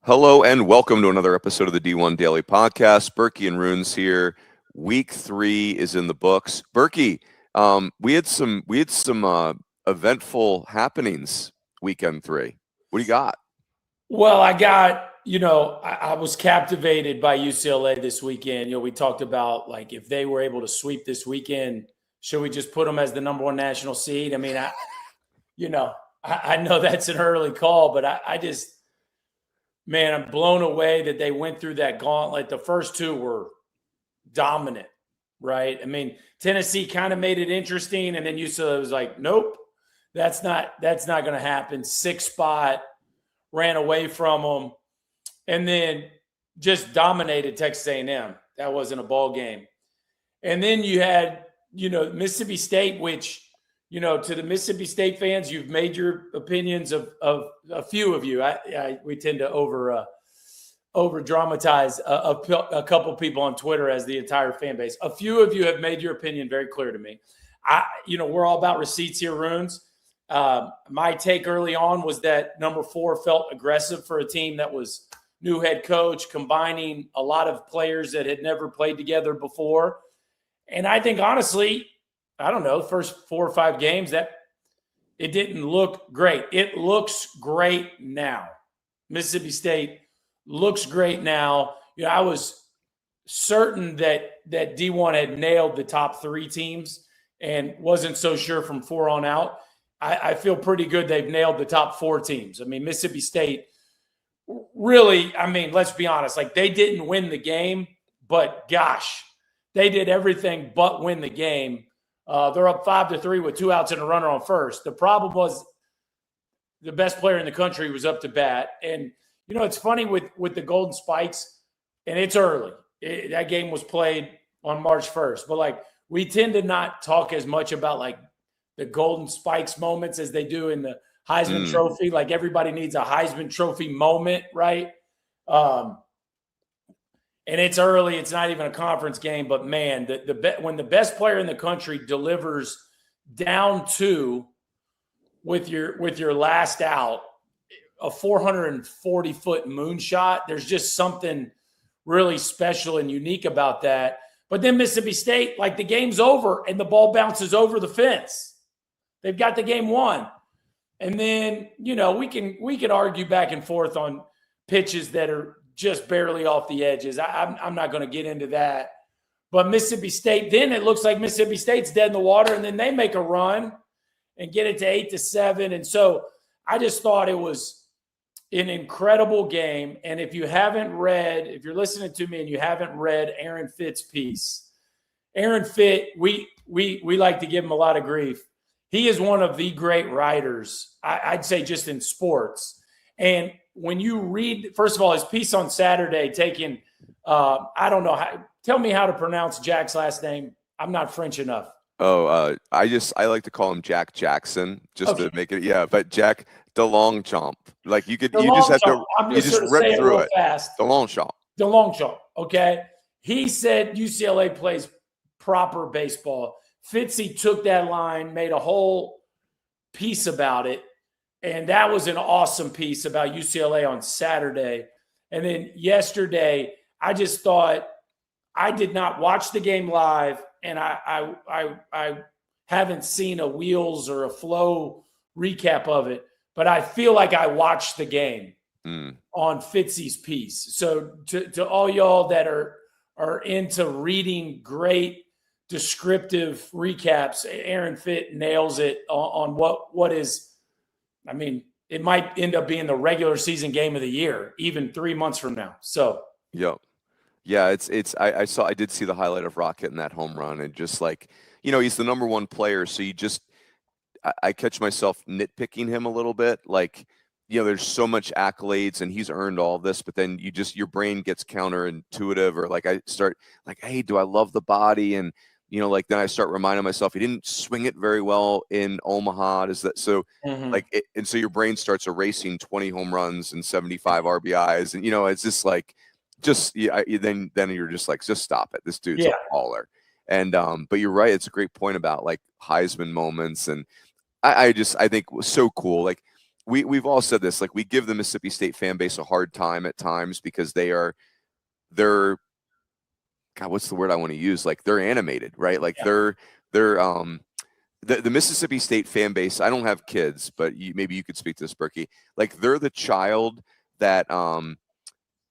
Hello and welcome to another episode of the D1 Daily Podcast. Burkie and Roons here. Week 3 is in the books. Burkie, we had some eventful happenings weekend 3. What do you got? Well, I was captivated by UCLA this weekend. We talked about like if they were able to sweep this weekend, should we just put them as the number 1 national seed? I mean, I know that's an early call, but I'm blown away that they went through that gauntlet. The first 2 were dominant, right? I mean, Tennessee kind of made it interesting, and then UCLA was like, nope, that's not going to happen. 6th spot, ran away from them, and then just dominated Texas A&M. That wasn't a ball game. And then you had, Mississippi State, which, to the Mississippi State fans, you've made your opinions of a few of you. We tend to over dramatize a couple people on Twitter as the entire fan base. A few of you have made your opinion very clear to me. We're all about receipts here, Roons. My take early on was that number 4 felt aggressive for a team that was new head coach, combining a lot of players that had never played together before. And I think, honestly, I don't know, the first 4 or 5 games that it didn't look great. It looks great now. Mississippi State looks great now. I was certain that D1 had nailed the top 3 teams and wasn't so sure from 4 on out. I feel pretty good they've nailed the top 4 teams. I mean, Mississippi State really, let's be honest, like they didn't win the game, but gosh, they did everything but win the game. They're up 5-3 with 2 outs and a runner on first. The problem was the best player in the country was up to bat. And, it's funny with the Golden Spikes, and it's early. That game was played on March 1st. But, like, we tend to not talk as much about, like, the Golden Spikes moments as they do in the Heisman Trophy. Like, everybody needs a Heisman Trophy moment, right? And it's early. It's not even a conference game. But, man, when the best player in the country delivers down 2 with your last out, a 440-foot moonshot, there's just something really special and unique about that. But then Mississippi State, like the game's over and the ball bounces over the fence. They've got the game won. And then, we can argue back and forth on pitches that are just barely off the edges. I'm not going to get into that. But Mississippi State, then it looks like Mississippi State's dead in the water, and then they make a run and get it to 8-7. And so I just thought it was an incredible game. And if you're listening to me and you haven't read Aaron Fitt's piece, Aaron Fitt, we like to give him a lot of grief. He is one of the great writers, I'd say, just in sports. And when you read, first of all, his piece on Saturday taking, I don't know, tell me how to pronounce Jack's last name. I'm not French enough. I like to call him Jack Jackson just to make it. Yeah, but Jack DeLongchamp. Like you just have to rip through it. Fast. DeLongchamp. Okay. He said UCLA plays proper baseball. Fitzy took that line, made a whole piece about it. And that was an awesome piece about UCLA on Saturday. And then yesterday, I just thought, I did not watch the game live, and I haven't seen a Wheels or a Flow recap of it, but I feel like I watched the game on Fitzy's piece. So to all y'all that are into reading great descriptive recaps, Aaron Fitt nails it on what is, it might end up being the regular season game of the year, even 3 months from now. So, yeah, I did see the highlight of Rocket in that home run, and just like, he's the number 1 player. So I catch myself nitpicking him a little bit. Like, there's so much accolades and he's earned all this, but then your brain gets counterintuitive, or like I start like, hey, do I love the body? And, then I start reminding myself he didn't swing it very well in Omaha. Is that so? And so your brain starts erasing 20 home runs and 75 RBIs, and it's just like, then you're just like, just stop it. This dude's a baller. And but you're right. It's a great point about like Heisman moments, and I think it was so cool. Like we've all said this, like we give the Mississippi State fan base a hard time at times because they're God, what's the word I want to use? Like they're animated, right? Like they're the Mississippi State fan base. I don't have kids, but maybe you could speak to this, Burkie. Like they're the child that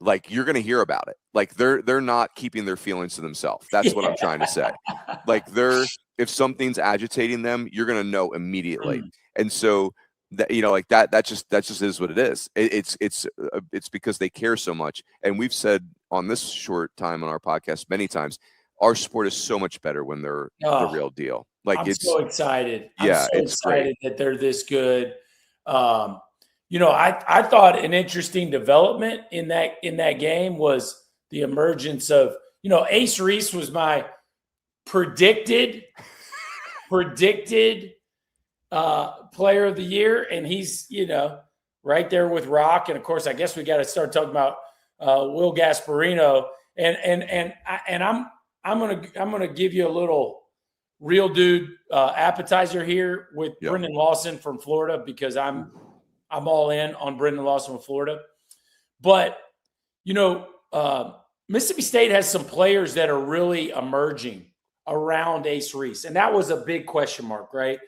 like you're going to hear about it. Like they're not keeping their feelings to themselves. That's what I'm trying to say. Like if something's agitating them, you're going to know immediately. And so that, like that just is what it is. It's because they care so much. And we've said on this short time on our podcast many times, our sport is so much better when they're the real deal. Like I'm so excited. Yeah, I'm so excited that they're this good. I thought an interesting development in that game was the emergence of, Ace Reese was my predicted player of the year, and he's right there with Rock, and of course I guess we got to start talking about Will Gasparino, and I'm gonna give you a little real dude appetizer here with Brendan Lawson from Florida, because I'm all in on Brendan Lawson from Florida. But Mississippi State has some players that are really emerging around Ace Reese, and that was a big question mark, right?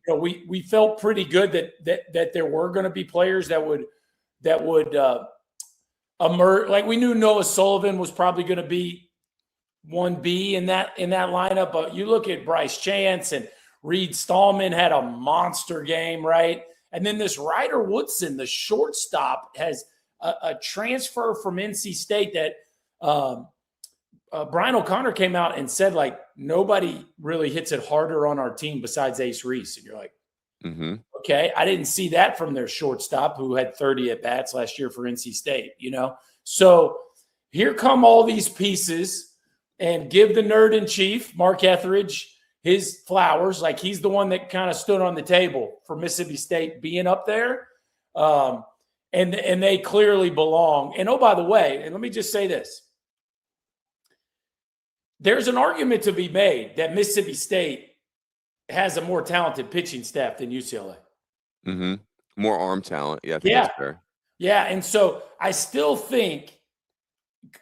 We felt pretty good that there were going to be players that would emerge. Like we knew Noah Sullivan was probably going to be 1B in that lineup, but you look at Bryce Chance and Reed Stallman had a monster game, right? And then this Ryder Woodson, the shortstop, has a transfer from NC State that Brian O'Connor came out and said, like, nobody really hits it harder on our team besides Ace Reese. And you're like, okay, I didn't see that from their shortstop who had 30 at-bats last year for NC State, So here come all these pieces, and give the nerd in chief, Mark Etheridge, his flowers. Like he's the one that kind of stood on the table for Mississippi State being up there. And they clearly belong. And oh, by the way, and let me just say this. There's an argument to be made that Mississippi State has a more talented pitching staff than UCLA. More arm talent. Yeah, I think that's fair. Yeah, and so I still think,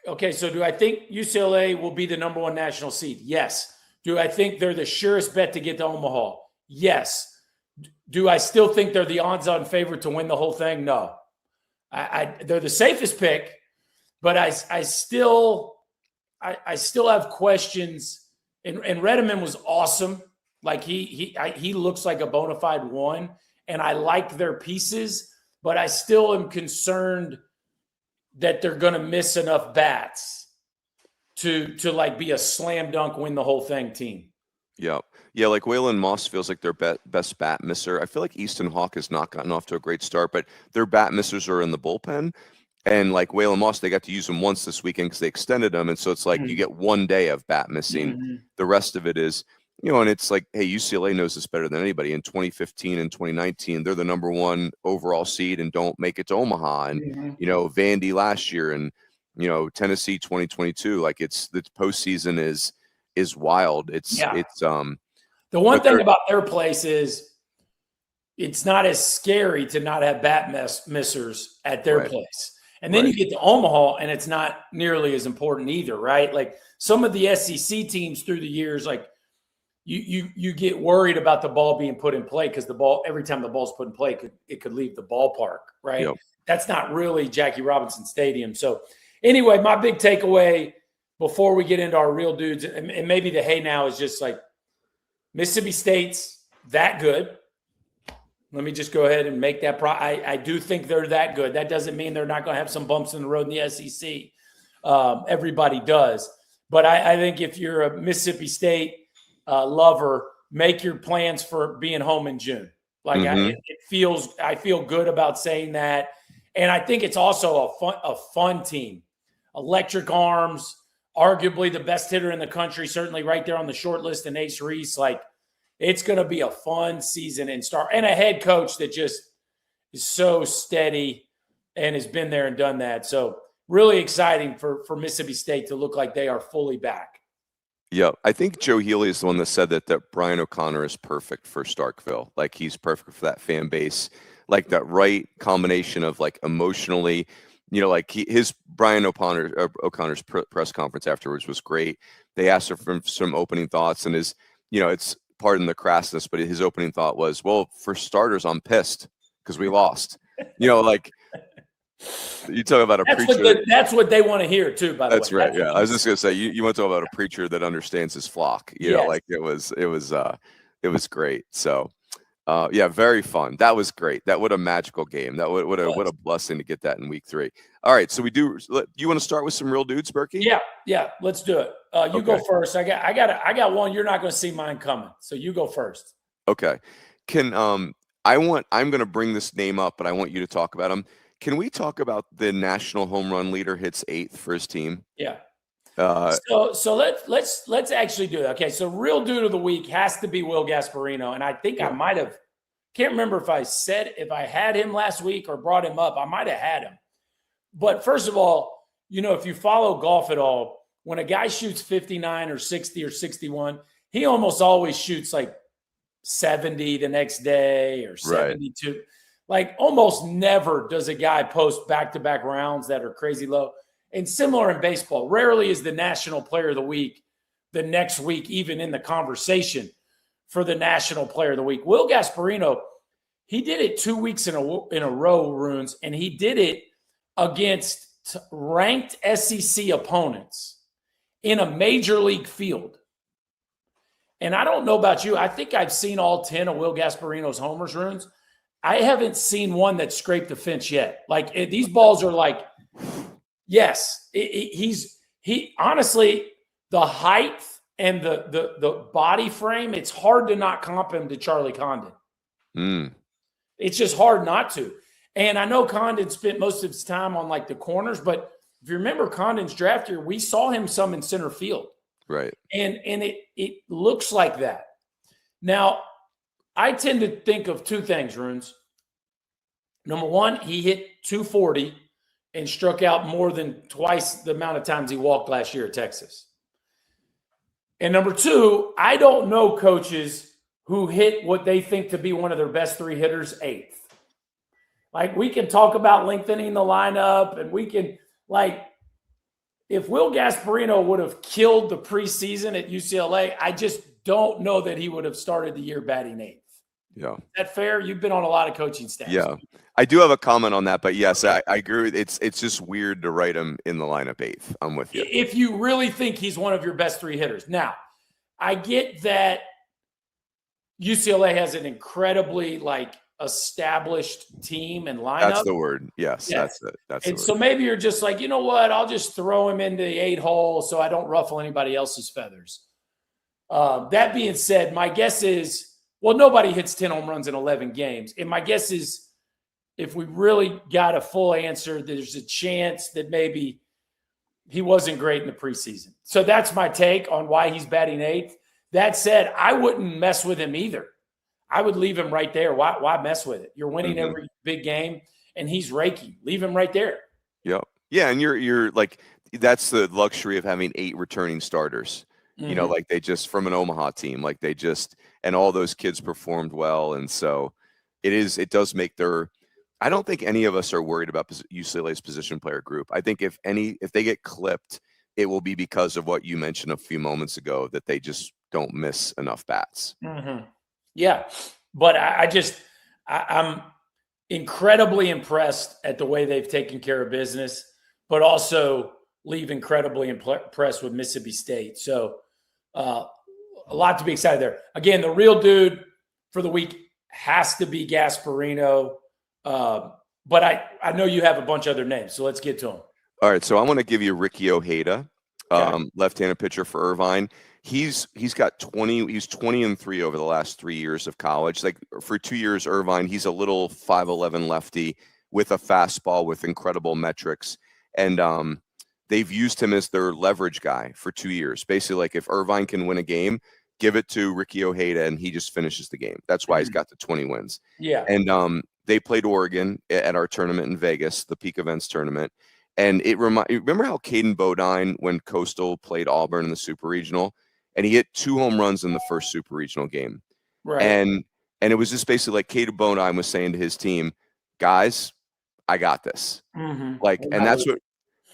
okay, so do I think UCLA will be the number one national seed? Yes. Do I think they're the surest bet to get to Omaha? Yes. Do I still think they're the odds-on favorite to win the whole thing? No. They're the safest pick, but I still have questions. And Redeman was awesome. Like he looks like a bona fide one, and I like their pieces, but I still am concerned that they're going to miss enough bats to like be a slam dunk, win the whole thing team. Yeah. Like Waylon Moss feels like their best bat misser. I feel like Easton Hawk has not gotten off to a great start, but their bat missers are in the bullpen. And like Waylon Moss, they got to use him once this weekend because they extended him. And so it's like you get 1 day of bat missing. The rest of it is, and it's like, hey, UCLA knows this better than anybody. In 2015 and 2019, they're the number 1 overall seed and don't make it to Omaha. And, Vandy last year and, Tennessee 2022. Like the postseason is wild. The one thing about their place is it's not as scary to not have bat missers at their place. And then you get to Omaha and it's not nearly as important either, right? Like some of the SEC teams through the years, like you get worried about the ball being put in play because the ball, every time the ball's put in play, it could leave the ballpark, right? Yep. That's not really Jackie Robinson Stadium. So anyway, my big takeaway before we get into our real dudes, and maybe the hey now is just like Mississippi State's that good. Let me just go ahead and make that. I do think they're that good. That doesn't mean they're not going to have some bumps in the road in the SEC. Everybody does. But I think if you're a Mississippi State lover, make your plans for being home in June. Like I feel good about saying that. And I think it's also a fun team. Electric arms, arguably the best hitter in the country, certainly right there on the short list in Ace Reese. Like, it's going to be a fun season and a head coach that just is so steady and has been there and done that. So really exciting for Mississippi State to look like they are fully back. Yeah, I think Joe Healy is the one that said that Brian O'Connor is perfect for Starkville. Like he's perfect for that fan base. like that right combination of like emotionally, like his Brian O'Connor's press conference afterwards was great. They asked her for some opening thoughts, and it's pardon the crassness, but his opening thought was, well, for starters, I'm pissed because we lost. Like you talk about a preacher. That's what they want to hear too, by the way. That's right. Yeah. I was just going to say, you want to talk about a preacher that understands his flock, like it was great. So, yeah, very fun. That was great. What a magical game. What a blessing to get that in week 3. All right. So you want to start with some real dudes, Burkie? Yeah. Let's do it. You go first. I got one. You're not going to see mine coming. So you go first. Okay. I'm going to bring this name up, but I want you to talk about him. Can we talk about the national home run leader hits 8th for his team? Yeah. So let's actually do it. Okay. So real dude of the week has to be Will Gasparino. And I think I can't remember if I had him last week or brought him up. I might have had him. But first of all, if you follow golf at all, when a guy shoots 59 or 60 or 61, he almost always shoots like 70 the next day or 72. Right. Like almost never does a guy post back-to-back rounds that are crazy low. And similar in baseball, rarely is the national player of the week the next week even in the conversation for the national player of the week. Will Gasparino, he did it 2 weeks in a row, Roons, and he did it against ranked SEC opponents in a major league field. And I don't know about you. I think I've seen all 10 of Will Gasparino's homers, Roons. I haven't seen one that scraped the fence yet. Like these balls are like, yes, he honestly, the height and the body frame, it's hard to not comp him to Charlie Condon. It's just hard not to. And I know Condon spent most of his time on like the corners, but if you remember Condon's draft year, we saw him some in center field. Right. And it looks like that. Now, I tend to think of two things, Roons. Number one, he hit 240 and struck out more than twice the amount of times he walked last year at Texas. And number two, I don't know coaches who hit what they think to be one of their best 3 hitters 8th. Like, we can talk about lengthening the lineup, and we can, like, if Will Gasparino would have killed the preseason at UCLA, I just don't know that he would have started the year batting 8th. Yeah. Is that fair? You've been on a lot of coaching staffs. Yeah. I do have a comment on that, but yes, I agree. It's just weird to write him in the lineup 8th. I'm with you. If you really think he's one of your best 3 hitters. Now, I get that UCLA has an incredibly, like, established team and lineup. That's the word. Yes. That's it. And so maybe you're just like, you know what? I'll just throw him into the 8 hole so I don't ruffle anybody else's feathers. That being said, my guess is, well, nobody hits 10 home runs in 11 games. And my guess is if we really got a full answer, there's a chance that maybe he wasn't great in the preseason. So that's my take on why he's batting 8th. That said, I wouldn't mess with him either. I would leave him right there. Why mess with it? You're winning every big game, and he's raking. Leave him right there. Yep. Yeah, and you're like, that's the luxury of having 8 returning starters. You know, like they just from an Omaha team, like they just, and all those kids performed well. And so it does make I don't think any of us are worried about UCLA's position player group. I think if they get clipped, it will be because of what you mentioned a few moments ago, that they just don't miss enough bats. Yeah. But I'm incredibly impressed at the way they've taken care of business, but also leave incredibly impressed with Mississippi State. So a lot to be excited there. Again, the real dude for the week has to be Gasparino. But I know you have a bunch of other names, so let's get to them. All right, so I want to give you Ricky Ojeda, left-handed pitcher for Irvine. He's got 20. He's 20-3 over the last 3 years of college. Like for 2 years, Irvine, he's a little 5'11" lefty with a fastball with incredible metrics, and they've used him as their leverage guy for 2 years. Basically, like if Irvine can win a game, give it to Ricky Ojeda, and he just finishes the game. That's why he's got the 20 wins. Yeah, and they played Oregon at our tournament in Vegas, the Peak Events tournament. And remember how Caden Bodine, when Coastal played Auburn in the Super Regional, and he hit 2 home runs in the first Super Regional game. Right. And it was just basically like Caden Bodine was saying to his team, guys, I got this. Like, and that's what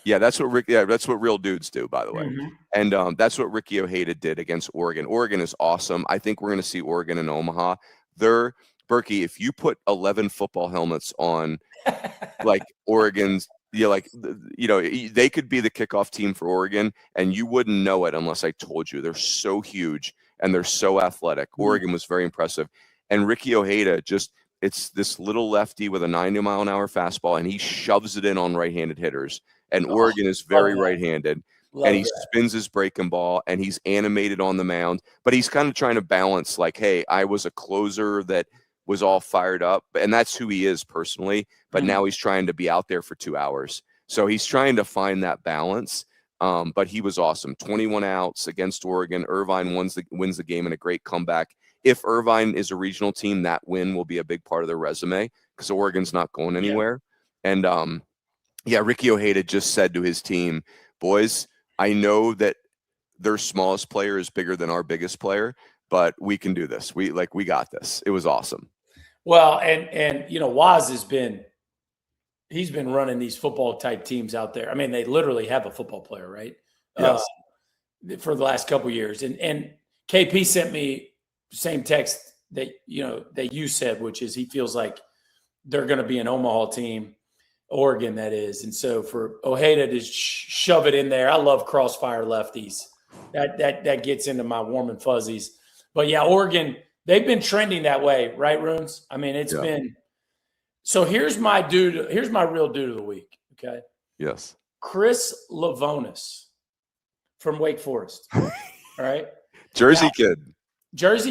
that's what real dudes do, by the way. And that's what Ricky Ojeda did against Oregon. Oregon is awesome. I think we're going to see Oregon in Omaha. Burkie, if you put 11 football helmets on, like Oregon's, they could be the kickoff team for Oregon, and you wouldn't know it unless I told you. They're so huge and they're so athletic. Oregon was very impressive. And Ricky Ojeda it's this little lefty with a 90-mile-an-hour fastball, and he shoves it in on right-handed hitters. And Oregon is very right-handed. And he spins his breaking ball, and he's animated on the mound. But he's kind of trying to balance, like, hey, I was a closer that was all fired up. And that's who he is personally. But now he's trying to be out there for 2 hours. So he's trying to find that balance. But he was awesome. 21 outs against Oregon. Irvine wins the game in a great comeback. If Irvine is a regional team, that win will be a big part of their resume because Oregon's not going anywhere. And Ricky Ojeda just said to his team, boys, I know that their smallest player is bigger than our biggest player, but we can do this. We got this. It was awesome. Well, and Waz he's been running these football type teams out there. I mean, they literally have a football player, right? Yes. For the last couple of years. And KP sent me same text that you said, which is he feels like they're going to be an Omaha team, Oregon that is. And so for Ojeda to shove it in there, I love crossfire lefties. That gets into my warm and fuzzies. But yeah, Oregon, they've been trending that way, right, Roons? I mean, it's been. So here's my real dude of the week. Okay. Yes. Chris Lavonis from Wake Forest. All right. Jersey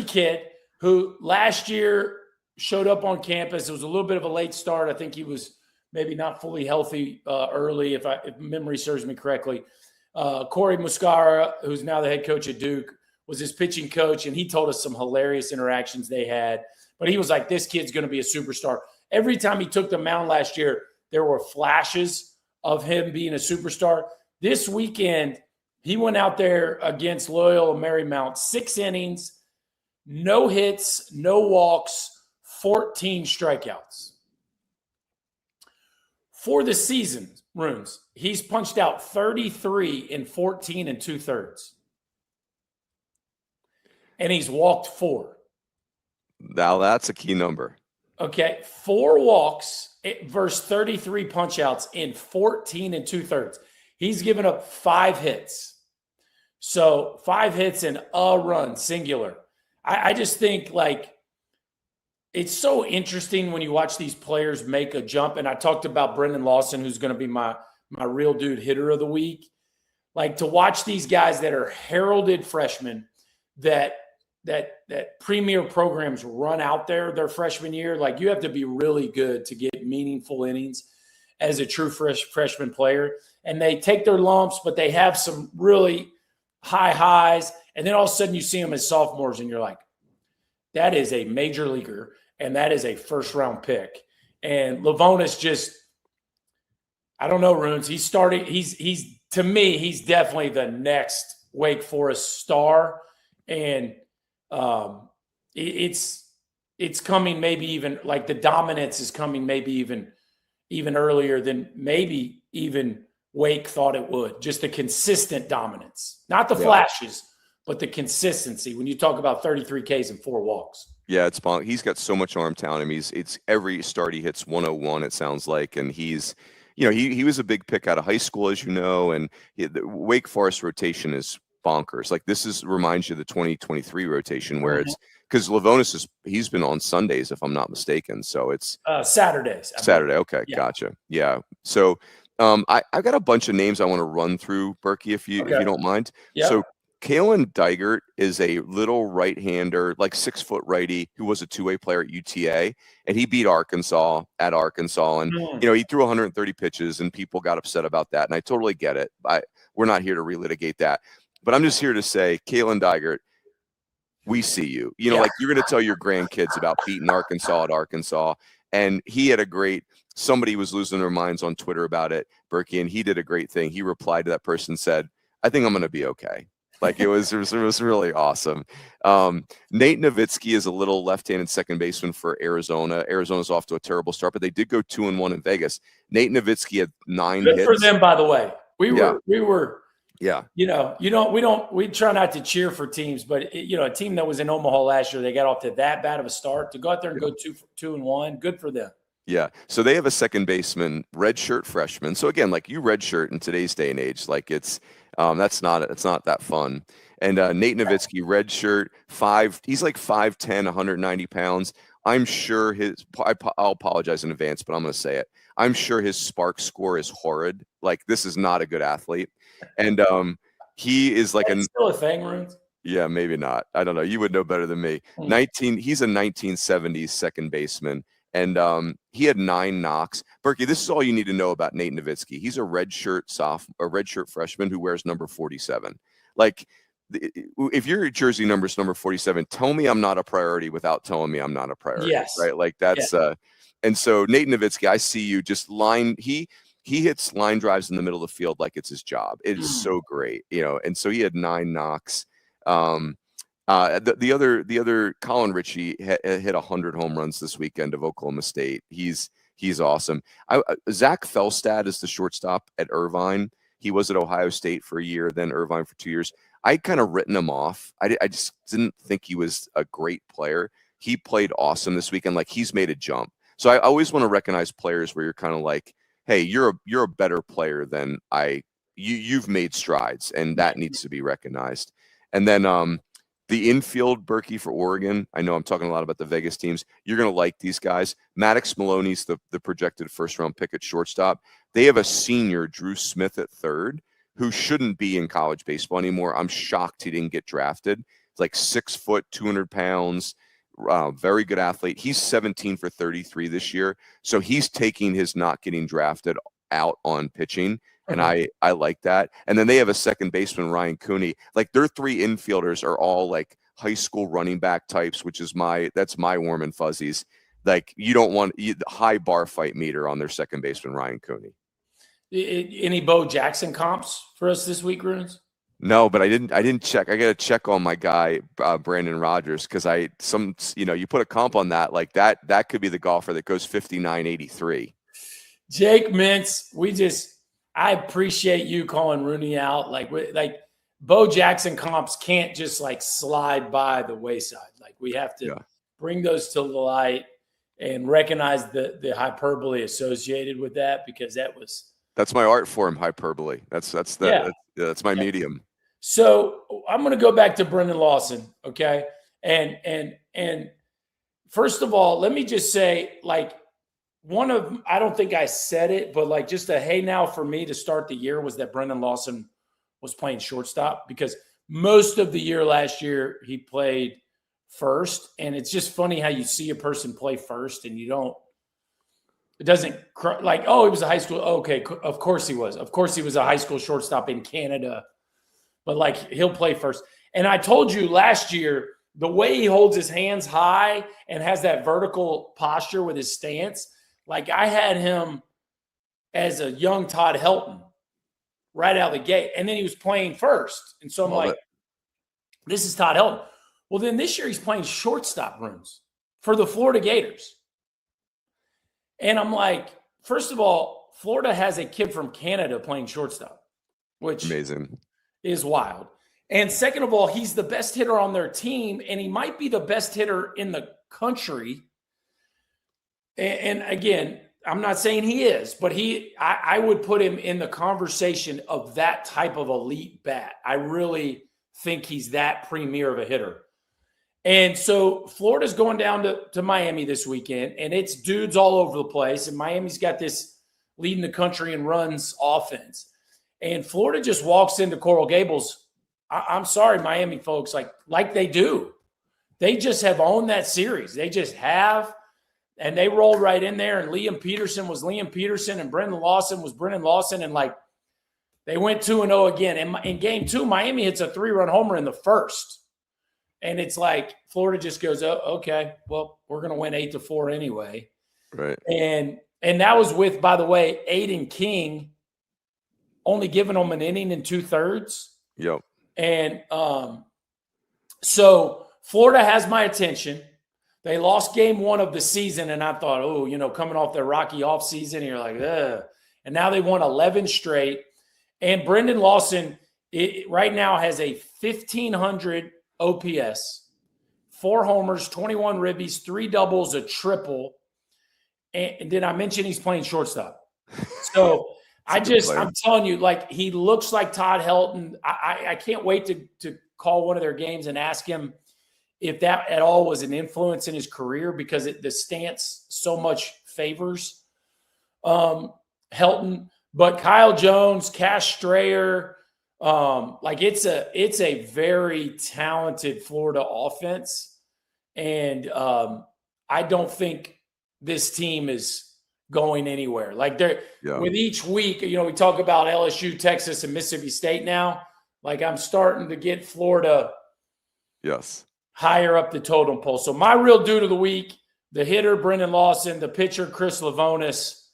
kid who last year showed up on campus. It was a little bit of a late start. I think he was maybe not fully healthy early, if memory serves me correctly. Corey Muscara, who's now the head coach at Duke, was his pitching coach, and he told us some hilarious interactions they had. But he was like, this kid's going to be a superstar. Every time he took the mound last year, there were flashes of him being a superstar. This weekend, he went out there against Loyola Marymount, 6 innings, no hits, no walks, 14 strikeouts. For the season, Roons, he's punched out 33 in 14 2/3. And he's walked 4. Now that's a key number. Okay, 4 walks versus 33 punch-outs in 14 2/3. He's given up 5 hits. So 5 hits and a run, singular. I just think, like, it's so interesting when you watch these players make a jump. And I talked about Brendan Lawson, who's going to be my real dude hitter of the week. Like, to watch these guys that are heralded freshmen that premier programs run out there their freshman year, like, you have to be really good to get meaningful innings as a true freshman player. And they take their lumps, but they have some really high highs. And then all of a sudden you see them as sophomores and you're like, that is a major leaguer and that is a first-round pick. And Lavonis just, I don't know, Roons. He's to me, he's definitely the next Wake Forest star. And it's coming maybe even, like, the dominance is coming maybe even earlier than maybe even Wake thought it would. Just the consistent dominance, not the flashes, but the consistency. When you talk about 33 Ks and 4 walks. Yeah, it's fun. He's got so much arm talent. I mean, it's every start he hits 101, it sounds like. And he's, he was a big pick out of high school, as you know, and the Wake Forest rotation is bonkers. Like, reminds you of the 2023 rotation where it's, because Lavonis he's been on Sundays, if I'm not mistaken. So it's Saturdays. Saturday. Okay. Yeah. Gotcha. Yeah. So I've got a bunch of names I want to run through, Burkie, if you don't mind. Yeah. So Caylon Dygert is a little right-hander, like 6-foot righty, who was a 2-way player at UTA, and he beat Arkansas at Arkansas. And, he threw 130 pitches, and people got upset about that. And I totally get it. We're not here to relitigate that. But I'm just here to say, Caylon Dygert, we see you. Like, you're going to tell your grandkids about beating Arkansas at Arkansas. And he had somebody was losing their minds on Twitter about it, Burkie, and he did a great thing. He replied to that person and said, I think I'm going to be okay. Like it was really awesome. Nate Nowitzki is a little left-handed second baseman for Arizona. Arizona's off to a terrible start, but they did go 2-1 in Vegas. Nate Nowitzki had 9 Good hits. for them, by the way. We were. Yeah. We try not to cheer for teams, but a team that was in Omaha last year, they got off to that bad of a start to go out there and go 2-1. Good for them. Yeah. So they have a second baseman, redshirt freshman. So again, like you redshirt in today's day and age, like it's not that fun. And Nate Nowitzki, redshirt, he's like 5'10", 190 pounds. I'm sure I'll apologize in advance, but I'm going to say it. I'm sure his spark score is horrid. Like this is not a good athlete. And he is like still a thing, Roons? Yeah, maybe not. I don't know. You would know better than me. He's a 1970s second baseman. And he had 9 knocks. Burkie, this is all you need to know about Nate Nowitzki. He's a redshirt freshman who wears number 47. Like, if your jersey number is number 47, tell me I'm not a priority without telling me I'm not a priority. Yes. Right? Like that's and so Nate Nowitzki, I see you just he hits line drives in the middle of the field like it's his job. It is so great, and so he had 9 knocks. The other Colin Ritchie hit 100 home runs this weekend of Oklahoma State. He's awesome. Zach Felstad is the shortstop at Irvine. He was at Ohio State for a year, then Irvine for 2 years. I kind of written him off. I just didn't think he was a great player. He played awesome this weekend. Like he's made a jump. So I always want to recognize players where you're kind of like, hey, you're a better player than you've made strides, and that needs to be recognized. And then the infield, Burkie, for Oregon. I know I'm talking a lot about the Vegas teams. You're going to like these guys. Maddox Maloney's the projected first-round pick at shortstop. They have a senior, Drew Smith, at third, who shouldn't be in college baseball anymore. I'm shocked he didn't get drafted. It's like 6 foot, 200 pounds, very good athlete. He's 17 for 33 this year. So he's taking his not getting drafted out on pitching. And I like that. And then they have a second baseman, Ryan Cooney. Like their 3 infielders are all like high school running back types, which is that's my warm and fuzzies. Like you don't want the high bar fight meter on their second baseman, Ryan Cooney. Any Bo Jackson comps for us this week, Roons? No, but I didn't check. I got to check on my guy, Brandon Rogers, because you put a comp on that, like that could be the golfer that goes 59-83. Jake Mintz, I appreciate you calling Rooney out. Like Bo Jackson comps can't just like slide by the wayside. Like we have to bring those to the light and recognize the hyperbole associated with that, because that's my art form, hyperbole. That's my medium. So I'm going to go back to Brendan Lawson. Okay. And first of all, let me just say, like, I don't think I said it, but like just a hey now for me to start the year was that Brendan Lawson was playing shortstop, because most of the year last year he played first. And it's just funny how you see a person play first and it doesn't like, oh, he was a high school. Okay. Of course he was. Of course he was a high school shortstop in Canada, but like he'll play first. And I told you last year, the way he holds his hands high and has that vertical posture with his stance, like I had him as a young Todd Helton right out of the gate. And then he was playing first. And so I'm like, this is Todd Helton. Well, then this year he's playing shortstop rooms for the Florida Gators. And I'm like, first of all, Florida has a kid from Canada playing shortstop, which amazing is wild. And second of all, he's the best hitter on their team, and he might be the best hitter in the country. And again, I'm not saying he is, but I would put him in the conversation of that type of elite bat. I really think he's that premier of a hitter. And so Florida's going down to Miami this weekend, and it's dudes all over the place. And Miami's got this leading the country in runs offense. And Florida just walks into Coral Gables. I'm sorry, Miami folks, like they do. They just have owned that series. They just have. And they rolled right in there. And Liam Peterson was Liam Peterson, and Brendan Lawson was Brendan Lawson. And like they went 2-0 again. And in game 2, Miami hits a 3-run homer in the first. And it's like Florida just goes, oh, okay, well, we're going to win 8-4 anyway. Right. And that was with, by the way, Aiden King only giving them an inning and 2/3. Yep. And so Florida has my attention. They lost game 1 of the season, and I thought, oh, coming off their rocky offseason, you're like, ugh. And now they won 11 straight. And Brendan Lawson right now has a 1,500 OPS, 4 homers, 21 ribbies, 3 doubles, a triple. And did I mention he's playing shortstop? So I'm telling you, like, he looks like Todd Helton. I can't wait to call one of their games and ask him if that at all was an influence in his career, because the stance so much favors Helton. But Kyle Jones, Cash Strayer, it's a very talented Florida offense. And I don't think this team is going anywhere. Like, with each week, we talk about LSU, Texas, and Mississippi State now. Like, I'm starting to get Florida higher up the totem pole. So my real dude of the week, the hitter, Brendan Lawson, the pitcher, Chris Lavonis.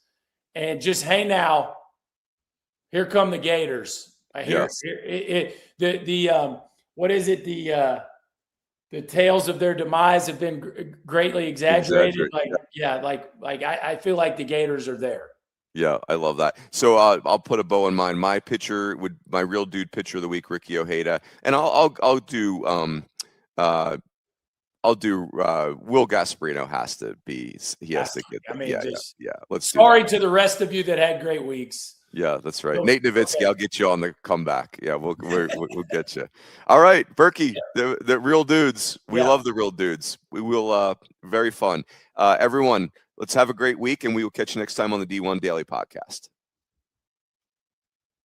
And just, hey, now, here come the Gators. What is it? The tales of their demise have been greatly exaggerated. I feel like the Gators are there. Yeah, I love that. So I'll put a bow on mine. My real dude pitcher of the week, Ricky Ojeda, and I'll do Will Gasparino has to be. He has to get. Let's. Sorry to the rest of you that had great weeks. Yeah, that's right. Nate Nowitzki, okay. I'll get you on the comeback. Yeah, we'll get you. All right, Burkie, the real dudes. We love the real dudes. We will. Very fun. Everyone, let's have a great week, and we will catch you next time on the D1 Daily Podcast.